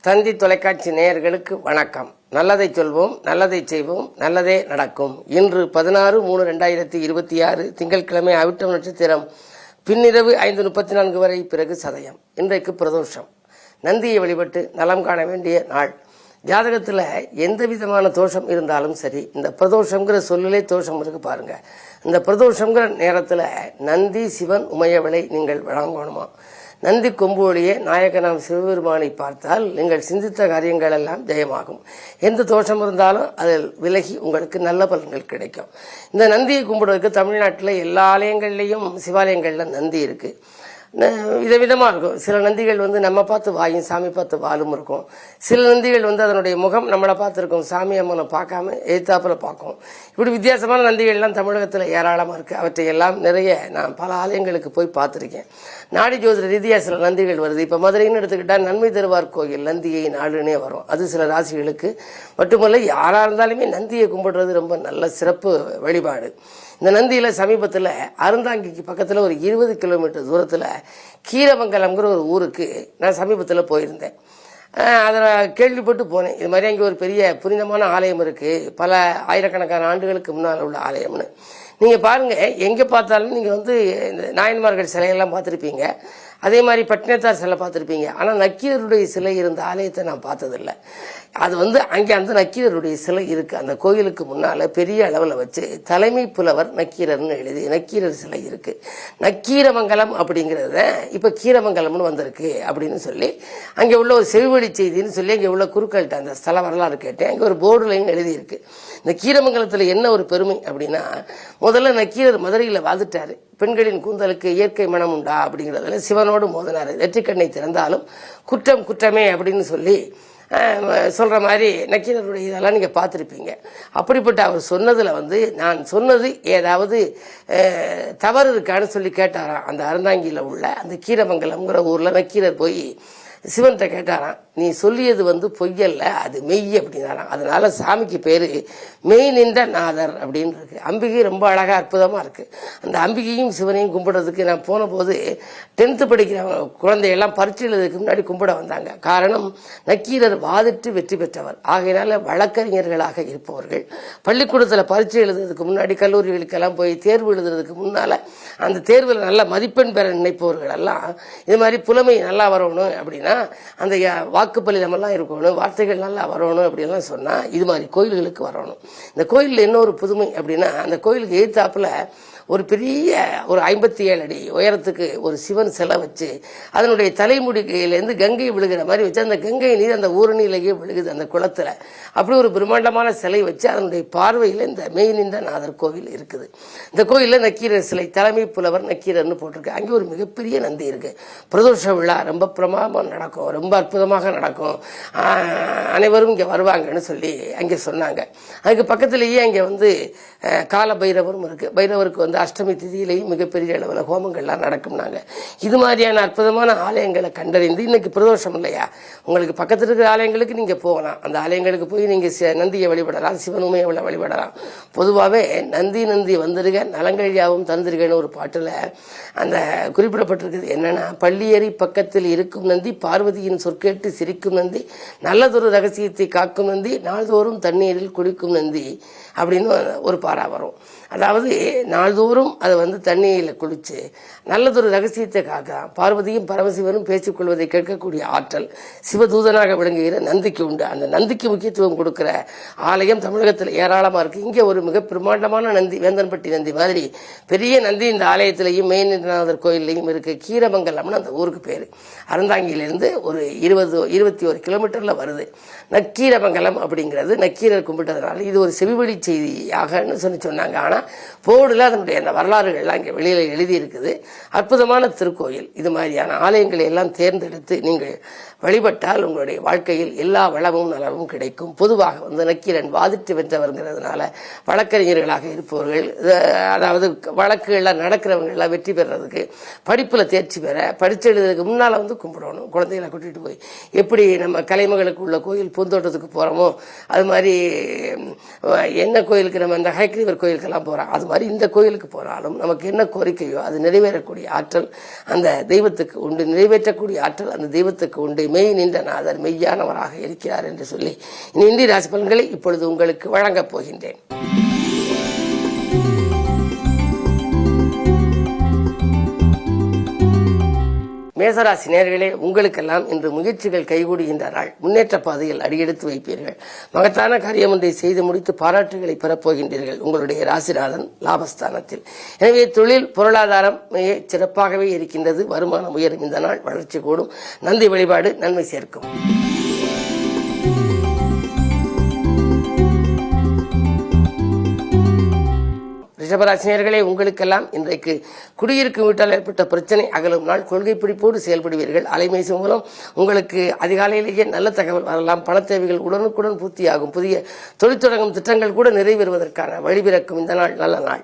தந்தி தொலைக்காட்சி நேயர்களுக்கு வணக்கம். நல்லதை சொல்வோம், நல்லதை செய்வோம், நல்லதே நடக்கும். இன்று 16/3/2026 திங்கட்கிழமை அவிட்டம் நட்சத்திரம் பின்னிரவு 5:34 வரை, பிறகு சதயம். இன்றைக்கு பிரதோஷம். நந்தியை வழிபட்டு நலம் காண வேண்டிய நாள். ஜாதகத்தில் எந்த விதமான தோஷம் இருந்தாலும் சரி, இந்த பிரதோஷங்கிற சொல்லிலே தோஷம் இருக்கு பாருங்க. இந்த பிரதோஷங்கிற நேரத்தில் நந்தி, சிவன், உமையவளை நீங்கள் வழங்கணுமா? நந்தி கொம்பு ஒளியே நாயகனாம் சிவபெருமானை பார்த்தால் நீங்கள் சிந்தித்த காரியங்கள் எல்லாம் ஜெயமாகும். எந்த தோஷம் இருந்தாலும் அதில் விலகி உங்களுக்கு நல்ல பலன்கள் கிடைக்கும். இந்த நந்தியை கும்பிடுவதற்கு தமிழ்நாட்டில் எல்லா ஆலயங்கள்லையும் சிவாலயங்களில் நந்தி இருக்கு. விதவிதமாக இருக்கும். சில நந்திகள் நம்ம பார்த்து வாயும், சாமி பார்த்து வாலும் இருக்கும். சில நந்திகள் அதனுடைய முகம் நம்மளை பார்த்துருக்கும், சாமி அம்மனை பார்க்காம எதிர்த்தாப்புல பார்க்கும். இப்படி வித்தியாசமான நந்திகள்லாம் தமிழகத்தில் ஏராளமாக இருக்குது. அவற்றை எல்லாம் நிறைய நான் பல ஆலயங்களுக்கு போய் பார்த்துருக்கேன். நாடி ஜோதிட ரீதியாக சில நந்திகள் வருது. இப்போ மதுரைன்னு எடுத்துக்கிட்டால் நன்மை தருவார் கோயில் நந்தியை நாடுனே வரும். அது சில ராசிகளுக்கு மட்டுமல்ல, யாராக இருந்தாலுமே நந்தியை கும்பிடுறது ரொம்ப நல்ல சிறப்பு வழிபாடு. இந்த நந்தியில் சமீபத்தில் அறந்தாங்கிக்கு பக்கத்தில் ஒரு 20 கிலோமீட்டர் தூரத்தில் கீரமங்கலம்ங்கிற ஒரு ஊருக்கு நான் சமீபத்தில் போயிருந்தேன். அதில் கேள்விப்பட்டு போனேன், இது மாதிரி அங்கே ஒரு பெரிய புனிதமான ஆலயம் இருக்குது, பல ஆயிரக்கணக்கான ஆண்டுகளுக்கு முன்னால் உள்ள ஆலயம்னு. நீங்கள் பாருங்கள், எங்கே பார்த்தாலும் நீங்கள் இந்த நாயன்மார்கள் சிலையெல்லாம் பார்த்துருப்பீங்க, அதே மாதிரி பட்டினத்தார் சிலை பார்த்துருப்பீங்க. ஆனால் நக்கீரருடைய சிலை இருந்த ஆலயத்தை நான் பார்த்ததில்லை. அது அங்கே அந்த நக்கீரருடைய சிலை இருக்குது. அந்த கோயிலுக்கு முன்னால் பெரிய அளவில் வச்சு தலைமை புலவர் நக்கீரர்னு எழுதி நக்கீரர் சிலை இருக்குது. நக்கீரமங்கலம் அப்படிங்கிறத இப்போ கீரமங்கலம்னு வந்திருக்கு அப்படின்னு சொல்லி அங்கே உள்ள ஒரு செவிவழி செய்தின்னு சொல்லி அங்கே உள்ள குருக்கள்கிட்ட அந்த ஸ்தல வரலாறு கேட்டேன். அங்கே ஒரு போர்டுலையும் எழுதியிருக்கு. இந்த கீரமங்கலத்தில் என்ன ஒரு பெருமை அப்படின்னா, முதல்ல நக்கீரர் மதுரையில் வாழ்ந்துட்டாரு. பெண்களின் கூந்தலுக்கு இயற்கை மனம் உண்டா அப்படிங்கிறதுல சிவனோடு மோதினார். வெற்றிக்கண்ணை திறந்தாலும் குற்றம் குற்றமே அப்படின்னு சொல்லி சொல்கிற மாதிரி நக்கீரருடைய இதெல்லாம் நீங்கள் பார்த்துருப்பீங்க. அப்படிப்பட்ட அவர் சொன்னதில் நான் சொன்னது ஏதாவது தவறு இருக்கான்னு சொல்லி கேட்டாராம். அந்த அறந்தாங்கியில் உள்ள அந்த கீரமங்கலம்ங்கிற ஊரில் நக்கீரர் போய் சிவன்கிட்ட கேட்டாராம், நீ சொல்லியது பொய்யல்ல, அது மெய் அப்படின்னாராம். அதனால சாமிக்கு பேர் மெய் நின்ற நாதர் அப்படின்னு இருக்கு. அம்பிகை ரொம்ப அழகாக அற்புதமாக இருக்குது. அந்த அம்பிகையும் சிவனையும் கும்பிடுறதுக்கு நான் போன போது 10th படிக்கிற குழந்தையெல்லாம் பரீட்சை எழுதுறதுக்கு முன்னாடி கும்பிட வந்தாங்க. காரணம், நக்கீரர் வாதிட்டு வெற்றி பெற்றவர். ஆகையினால வழக்கறிஞர்களாக இருப்பவர்கள் பள்ளிக்கூடத்தில் பரீட்சை எழுதுறதுக்கு முன்னாடி, கல்லூரிகளுக்கெல்லாம் போய் தேர்வு எழுதுறதுக்கு முன்னால் அந்த தேர்வில் நல்ல மதிப்பெண் பெற நினைப்பவர்கள் எல்லாம் இது மாதிரி புலமை நல்லா வரணும் அப்படின்னா, அந்த வாக்குப்பலிதமெல்லாம் இருக்கணும், வார்த்தைகள் நல்லா வரணும் அப்படின்லாம் சொன்னால் இது மாதிரி கோயில்களுக்கு வரணும். இந்த கோயிலில் என்ன ஒரு புதுமை அப்படின்னா, அந்த கோயிலுக்கு எதிர்த்தாப்புல ஒரு பெரிய ஒரு 57 அடி உயரத்துக்கு ஒரு சிவன் சிலை வச்சு அதனுடைய தலைமுடியிலேருந்து கங்கை விழுகிற மாதிரி வச்சு அந்த கங்கை நீர் அந்த ஊரணியிலேயே விழுகுது அந்த குளத்தில். அப்படி ஒரு பிரம்மாண்டமான சிலை வச்சு அதனுடைய பார்வையில் இந்த மெய்நின்ற நாதர் கோவில் இருக்குது. இந்த கோயிலில் நக்கீரர் சிலை, தலைமை புலவர் நக்கீரர்னு போட்டிருக்கு. அங்கே ஒரு மிகப்பெரிய நந்தி இருக்குது. பிரதோஷ விழா ரொம்ப பிரமாதமாக நடக்கும், ரொம்ப அற்புதமாக நடக்கும். அனைவரும் இங்கே வருவாங்கன்னு சொல்லி அங்கே சொன்னாங்க. அதுக்கு பக்கத்திலேயே அங்கே கால பைரவரும் இருக்குது. பைரவருக்கு அஷ்டமி திதியிலையும் மிகப்பெரிய அளவில் ஹோமங்கள்லாம் நடக்கும்னாங்க. இது மாதிரியான அற்புதமான ஆலயங்களை கண்டறிந்து, இன்னைக்கு பிரதோஷம் இல்லையா, உங்களுக்கு பக்கத்தில் இருக்கிற ஆலயங்களுக்கு நீங்கள் போகலாம். அந்த ஆலயங்களுக்கு போய் நீங்கள் நந்தியை வழிபடலாம், சிவனுமையை வழிபடலாம். பொதுவாகவே நந்தி வந்துருக நலங்கள் யாவும் தந்திருகன்னு ஒரு பாட்டில் அந்த குறிப்பிடப்பட்டிருக்குது. என்னன்னா, பள்ளியேறி பக்கத்தில் இருக்கும் நந்தி, பார்வதியின் சொற்கேட்டு சிரிக்கும் நந்தி, நல்லதொரு ரகசியத்தை காக்கும் நந்தி, நாள்தோறும் தண்ணீரில் குளிக்கும் நந்தி அப்படின்னு ஒரு பாரா வரும். அதாவது நாள்தோறும் அது தண்ணீரில் குளிச்சு நல்லதொரு ரகசியத்தை காக்கலாம். பார்வதியும் பரமசிவனும் பேசிக்கொள்வதை கேட்கக்கூடிய ஆற்றல் சிவதூதனாக விளங்குகிற நந்திக்கு உண்டு. அந்த நந்திக்கு முக்கியத்துவம் கொடுக்கிற ஆலயம் தமிழகத்தில் ஏராளமாக இருக்குது. இங்கே ஒரு மிக பிரம்மாண்டமான நந்தி, வேந்தன்பட்டி நந்தி மாதிரி பெரிய நந்தி இந்த ஆலயத்திலையும் மெய்நின்றநாதர் கோயிலையும் இருக்குது. கீரமங்கலம்னு அந்த ஊருக்கு பேர். அறந்தாங்கியிலிருந்து ஒரு 21 கிலோமீட்டரில் வருது. நக்கீரமங்கலம் அப்படிங்கிறது நக்கீரர் கும்பிட்டதுனால இது ஒரு செவிவழி செய்தியாகன்னு சொன்னாங்க. ஆனால் போர்டில் அதனுடைய அந்த வரலாறுகள்லாம் இங்கே வெளியில் எழுதியிருக்குது. அற்புதமான திருக்கோயில். இது மாதிரியான ஆலயங்களை எல்லாம் தேர்ந்தெடுத்து நீங்கள் வழிபட்டால் உங்களுடைய வாழ்க்கையில் எல்லா வளமும் நலமும் கிடைக்கும். பொதுவாக நக்கீரன் வாதிட்டு வென்றவர்ங்கிறதுனால வழக்கறிஞர்களாக இருப்பவர்கள், அதாவது வழக்குகள்லாம் நடக்கிறவங்கெல்லாம் வெற்றி பெறதுக்கு, படிப்பில் தேர்ச்சி பெற, படிச்சு எழுதுறதுக்கு முன்னால் கும்பிடணும். குழந்தைகளை கூட்டிகிட்டு போய் எப்படி நம்ம கலைமகளுக்கு உள்ள கோயில் பூந்தோட்டத்துக்கு போகிறோமோ அது மாதிரி என்ன கோயிலுக்கு நம்ம இந்த ஹைக்ரீவர் கோயிலுக்கெல்லாம் போகிறோம், அது மாதிரி இந்த கோயிலுக்கு போகிறாலும் நமக்கு என்ன கோரிக்கையோ அது நிறைவேறக்கூடிய ஆற்றல் அந்த தெய்வத்துக்கு உண்டு, நிறைவேற்றக்கூடிய ஆற்றல் அந்த தெய்வத்துக்கு உண்டு. மெய் நின்ற நாதர் மெய்யானவராக இருக்கிறார் என்று சொல்லி இந்திய ராசி பலன்களை இப்பொழுது உங்களுக்கு வழங்கப் போகின்றேன். மேசராசி நேயர்களே, உங்களுக்கெல்லாம் இன்று முயற்சிகள் கைகூடுகின்ற நாள். முன்னேற்ற பாதையில் அடியெடுத்து வைப்பீர்கள். மகத்தான காரியம் ஒன்றை செய்து முடித்து பாராட்டுகளை பெறப்போகின்றீர்கள். உங்களுடைய ராசிநாதன் லாபஸ்தானத்தில். எனவே தொழில் பொருளாதாரம் சிறப்பாகவே இருக்கின்றது. வருமானம் உயரும். இந்த நாள் வளர்ச்சி கூடும். நந்தி வழிபாடு நன்மை சேர்க்கும். ரிஷபராசினியர்களே, உங்களுக்கெல்லாம் இன்றைக்கு குடியிருக்கும் வீட்டால் ஏற்பட்ட பிரச்சனை அகலும் நாள். கொள்கை பிடிப்போடு செயல்படுவீர்கள். அலைபேசி மூலம் உங்களுக்கு அதிகாலையிலேயே நல்ல தகவல் வரலாம். பண தேவைகள் உடனுக்குடன் பூர்த்தியாகும். புதிய தொழில் தொடங்கும் திட்டங்கள் கூட நிறைவேறுவதற்கான வழிபிறக்கும். இந்த நாள் நல்ல நாள்.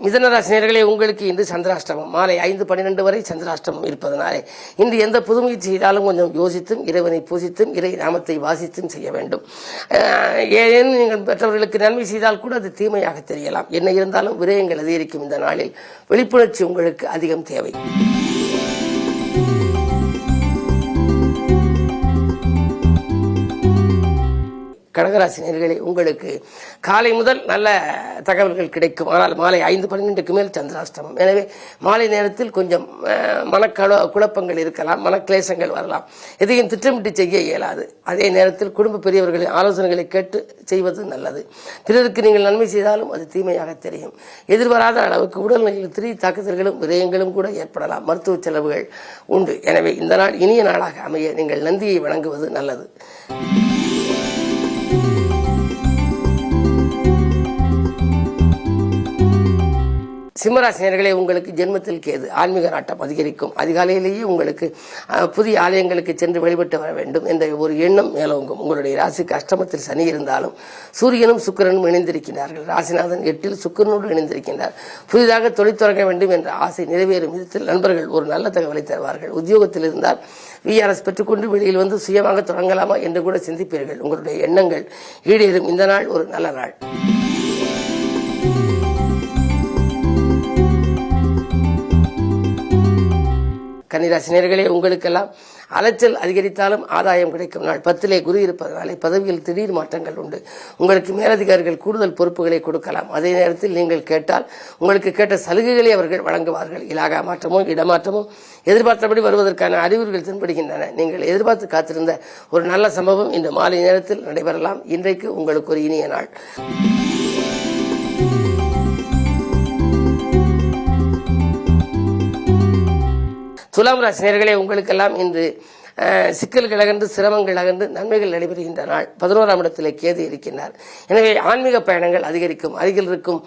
மிதனராசினியர்களே, உங்களுக்கு இன்று சந்திராஷ்டமம். மாலை 5:12 வரை சந்திராஷ்டமம் இருப்பதனாலே இன்று எந்த புது முயற்சி செய்தாலும் கொஞ்சம் யோசித்தும் இறைவனை பூசித்தும் இறை நாமத்தை வாசித்தும் செய்ய வேண்டும். ஏதேனும் நீங்கள் மற்றவர்களுக்கு நன்மை செய்தால் கூட அது தீமையாக தெரியலாம். என்ன இருந்தாலும் விரயங்கள் அதிகரிக்கும். இந்த நாளில் விழிப்புணர்ச்சி உங்களுக்கு அதிகம் தேவை. கடகராசினியர்களே, உங்களுக்கு காலை முதல் நல்ல தகவல்கள் கிடைக்கும். ஆனால் மாலை 5:12க்கு மேல் சந்திராஷ்டமம். எனவே மாலை நேரத்தில் கொஞ்சம் குழப்பங்கள் இருக்கலாம், மனக்லேசங்கள் வரலாம். எதையும் திட்டமிட்டு செய்ய இயலாது. அதே நேரத்தில் குடும்ப பெரியவர்களின் ஆலோசனைகளை கேட்டு செய்வது நல்லது. பிறருக்கு நீங்கள் நன்மை செய்தாலும் அது தீமையாக தெரியும். எதிர்பாராத அளவுக்கு உடல்நிலையில் திடீர் தாக்குதல்களும் விரயங்களும் கூட ஏற்படலாம். மருத்துவ செலவுகள் உண்டு. எனவே இந்த நாள் இனிய நாளாக அமைய நீங்கள் நந்தியை வணங்குவது நல்லது. சிம்மராசினியர்களே, உங்களுக்கு ஜென்மத்தில் கேது. ஆன்மீக நாட்டம் அதிகரிக்கும். அதிகாலையிலேயே உங்களுக்கு புதிய ஆலயங்களுக்கு சென்று வழிபட்டு வர வேண்டும் என்ற ஒரு எண்ணம் மேலோங்கும். உங்களுடைய ராசிக்கு அஷ்டமத்தில் சனி இருந்தாலும் சூரியனும் சுக்கிரனும் இணைந்திருக்கிறார்கள். ராசிநாதன் 8ல் சுக்கிரனோடு இணைந்திருக்கின்றார். புதிதாக தொழில் தொடங்க வேண்டும் என்ற ஆசை நிறைவேறும் விதத்தில் நண்பர்கள் ஒரு நல்ல தகவலை தருவார்கள். உத்தியோகத்தில் இருந்தால் VRS பெற்றுக்கொண்டு வெளியில் வந்து சுயமாக தொடங்கலாமா என்று கூட சிந்திப்பீர்கள். உங்களுடைய எண்ணங்கள் ஈடேறும். இந்த நாள் ஒரு நல்ல நாள். கன்னிராசினியர்களே, உங்களுக்கெல்லாம் அலைச்சல் அதிகரித்தாலும் ஆதாயம் கிடைக்கும் நாள். 10லே குரு இருப்பதனாலே பதவியில் திடீர் மாற்றங்கள் உண்டு. உங்களுக்கு மேலதிகாரிகள் கூடுதல் பொறுப்புகளை கொடுக்கலாம். அதே நேரத்தில் நீங்கள் கேட்டால் உங்களுக்கு கேட்ட சலுகைகளை அவர்கள் வழங்குவார்கள். இலாகா மாற்றமோ இடமாற்றமோ எதிர்பார்த்தபடி வருவதற்கான அறிகுறிகள் தென்படுகின்றன. நீங்கள் எதிர்பார்த்து காத்திருந்த ஒரு நல்ல சம்பவம் இன்று மாலை நேரத்தில் நடைபெறலாம். இன்றைக்கு உங்களுக்கு ஒரு இனிய நாள். துலாம் ராசினியர்களே, உங்களுக்கெல்லாம் இன்று சிக்கல்கள் அகன்று சிரமங்கள் அகன்று நன்மைகள் நடைபெறுகின்ற நாள். 11ஆம் இடத்திலே கேது இருக்கின்றார். எனவே ஆன்மீக பயணங்கள் அதிகரிக்கும். அருகில் இருக்கும்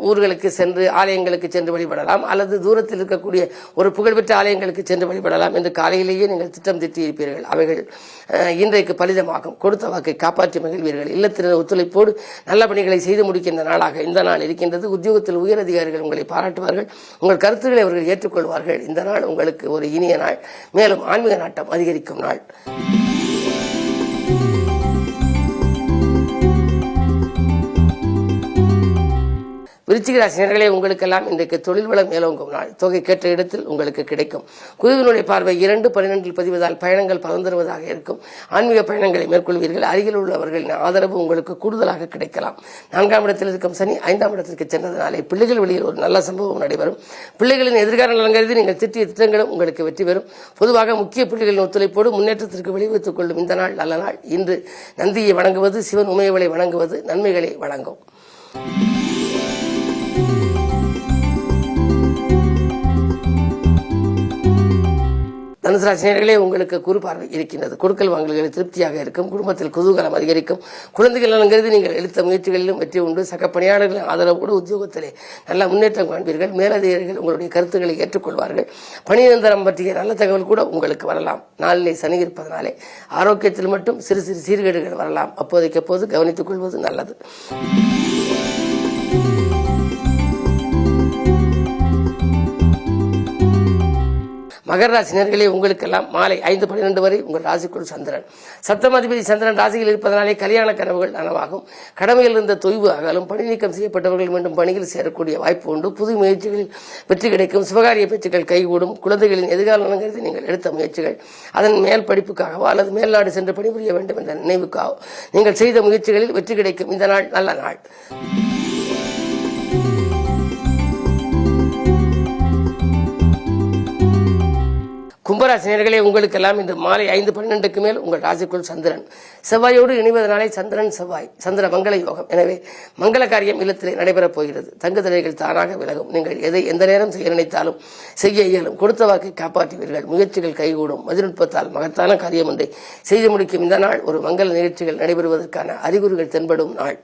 ஊர்களுக்கு சென்று ஆலயங்களுக்கு சென்று வழிபடலாம், அல்லது தூரத்தில் இருக்கக்கூடிய ஒரு புகழ்பெற்ற ஆலயங்களுக்கு சென்று வழிபடலாம் என்று காலையிலேயே நீங்கள் திட்டம் தீட்டியிருப்பீர்கள். அவைகள் இன்றைக்கு பலிதமாகும். கொடுத்த வாக்கை காப்பாற்றி மகிழ்வீர்கள். இல்லத்தினர் ஒத்துழைப்போடு நல்ல பணிகளை செய்து முடிக்கின்ற நாளாக இந்த நாள் இருக்கின்றது. உத்தியோகத்தில் உயர் அதிகாரிகள் உங்களை பாராட்டுவார்கள். உங்கள் கருத்துக்களை அவர்கள் ஏற்றுக்கொள்வார்கள். இந்த நாள் உங்களுக்கு ஒரு இனிய நாள். மேலும் ஆன்மீக நாட்டம் அதிகரிக்கும் நாள். விருச்சிக ராசினியர்களே, உங்களுக்கெல்லாம் இன்றைக்கு தொழில் வளம் மேலோங்கும் நாள். தொகை கேட்ட இடத்தில் உங்களுக்கு கிடைக்கும். குருவினுடைய பார்வை 2:12 பதிவதால் பயணங்கள் பலன் தருவதாக இருக்கும். ஆன்மீக பயணங்களை மேற்கொள்வீர்கள். அருகில் உள்ளவர்களின் ஆதரவு உங்களுக்கு கூடுதலாக கிடைக்கலாம். 4ஆம் இடத்தில் இருக்கும் சனி 5ஆம் இடத்திற்கு சென்றதனாலே பிள்ளைகள் வழியில் ஒரு நல்ல சம்பவம் நடைபெறும். பிள்ளைகளின் எதிர்கால நலன் கருதி நீங்கள் திட்டிய திட்டங்களும் உங்களுக்கு வெற்றி பெறும். பொதுவாக முக்கிய புள்ளிகளின் ஒத்துழைப்போடு முன்னேற்றத்திற்கு வழிவகுத்துக் கொள்ளும் இந்த நாள் நல்ல நாள். இன்று நந்தியை வணங்குவது, சிவன் உமையவளை வணங்குவது நன்மைகளை வழங்கும். தனுசு ராசினியர்களே, உங்களுக்கு குரு பார்வை இருக்கின்றது. கொடுக்கல் வாங்கல்களில் திருப்தியாக இருக்கும். குடும்பத்தில் குதூகலம் அதிகரிக்கும். குழந்தைகள் நலன்கருதி நீங்கள் எடுத்த முயற்சிகளிலும் வெற்றி உண்டு. சக பணியாளர்களின் ஆதரவோடு உத்தியோகத்திலே நல்ல முன்னேற்றம் காண்பீர்கள். மேலதிகாரிகள் உங்களுடைய கருத்துக்களை ஏற்றுக்கொள்வார்கள். பணியந்தரம் பற்றிய நல்ல தகவல் கூட உங்களுக்கு வரலாம். நாளிலே சனி இருப்பதனாலே ஆரோக்கியத்தில் மட்டும் சிறு சிறு சீர்கேடுகள் வரலாம். அப்போதைக்கு அப்போது கவனித்துக் கொள்வது நல்லது. மகர ராசி நேயர்களே, உங்களுக்கெல்லாம் மாலை 5:12 வரை உங்கள் ராசிக்குள் சந்திரன். சப்தமாதிபதி சந்திரன் ராசியில் இருப்பதனாலே கல்யாண கனவுகள் நனவாகும். கடமையில் இருந்த தொய்வு அகலும். பணி நீக்கம் செய்யப்பட்டவர்கள் மீண்டும் பணியில் சேரக்கூடிய வாய்ப்பு உண்டு. புது முயற்சிகளில் வெற்றி கிடைக்கும். சுபகாரிய பேச்சுக்கள் கைகூடும். குழந்தைகளின் எதிர்கால நலங்கிறது நீங்கள் எடுத்த முயற்சிகள் அதன் மேல் படிப்புக்காகவோ அல்லது மேல்நாடு சென்று பணிபுரிய வேண்டும் என்ற நினைவுக்காகவோ நீங்கள் செய்த முயற்சிகளில் வெற்றி கிடைக்கும். இந்த நாள் நல்ல நாள். கும்பராசி நேயர்களே, உங்களுக்கெல்லாம் இன்று மாலை 5:12 மேல் உங்கள் ராசிக்குள் சந்திரன். செவ்வாயோடு இணைவதனாலே சந்திரன் செவ்வாய் சந்திர மங்கள யோகம். எனவே மங்கள காரியம் இல்லத்திலே நடைபெறப் போகிறது. தங்குதடைகள் தானாக விலகும். நீங்கள் எதை எந்த நேரம் செய்ய நினைத்தாலும் செய்ய இயலும். கொடுத்த வாக்கை காப்பாற்றுவீர்கள். முயற்சிகள் கைகூடும். மதிநுட்பத்தால் மகத்தான காரியம் ஒன்றை செய்து முடிக்கும் இந்த நாள் ஒரு மங்கள நிகழ்ச்சிகள் நடைபெறுவதற்கான அறிகுறிகள் தென்படும் நாள்.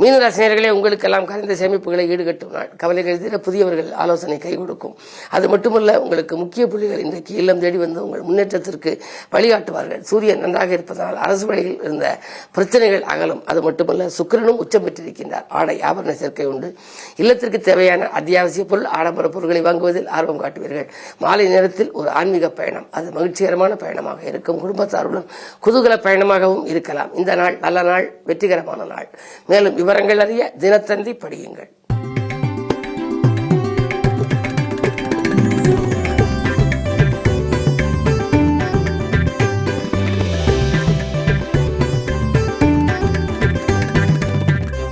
மீனராசி நேயர்களே, உங்களுக்கெல்லாம் கரைந்த சேமிப்புகளை ஈடுகட்டும் நாள். கவலைகள் தீர புதியவர்கள் ஆலோசனை கை கொடுக்கும். அது மட்டுமல்ல, உங்களுக்கு முக்கிய புள்ளிகள் இன்றைக்கு இல்லம் தேடி வந்து உங்கள் முன்னேற்றத்திற்கு வழிகாட்டுவார்கள். சூரியன் நன்றாக இருப்பதனால் அரசு வழியில் இருந்த பிரச்சனைகள் அகலும். அது மட்டுமல்ல, சுக்கிரனும் உச்சம் பெற்றிருக்கின்றார். ஆடை ஆபரண சேர்க்கை உண்டு. இல்லத்திற்கு தேவையான அத்தியாவசிய பொருள் ஆடம்பர பொருட்களை வாங்குவதில் ஆர்வம் காட்டுவீர்கள். மாலை நேரத்தில் ஒரு ஆன்மீக பயணம், அது மகிழ்ச்சிகரமான பயணமாக இருக்கும். குடும்பத்தாருடன் குதூகல பயணமாகவும் இருக்கலாம். இந்த நாள் நல்ல நாள், வெற்றிகரமான நாள். மேலும் விவரங்கள் அறிய தினத்தந்தி படியுங்கள்.